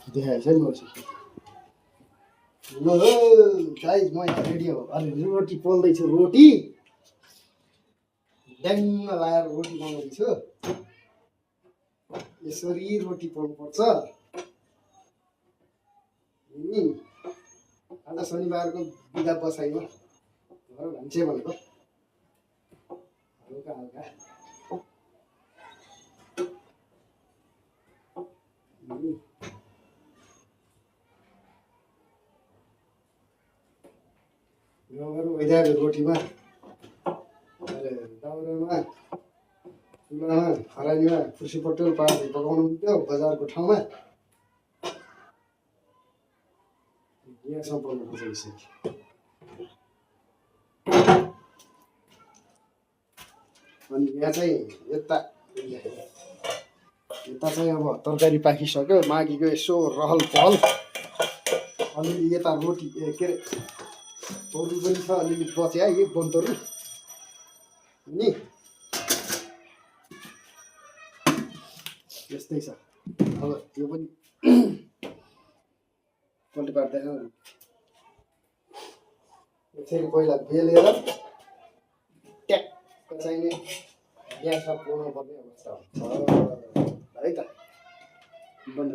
देखाएछ नि मर्छु ल गाइस म यहाँ रेडी हो अनि रोटी पोल्दैछु रोटी ड्याङ्ग लाएर रोटी बनाउँदैछु यसरी रोटी पोल्नुपर्छ आज शनिबारको बिदा बसाइमा घर भन्छ भनेको हल्का हल्का भइदिएको रोटीमा दाउरामा चुलामा खरानीमा खुसी पटेल पारेर पकाउनु हुन्थ्यो बजारको ठाउँमा यहाँसम्म पकाउनु खोजिसक्यो अनि यहाँ चाहिँ यता चाहिँ अब तरकारी पाकिसक्यो माघीको यसो रहल पहल अलिअलि यता रोटी के अरे तोरी पनि छ अलिअलि बच्यो है यो बनतोरी नि यस्तै छ अब यो पनि पल्टी पार्दैन यसरी पहिला बेलेर ट्याक्क चाहिने ग्यासमा पोल्नु पर्ने अवस्था हुन्छ है त बन्द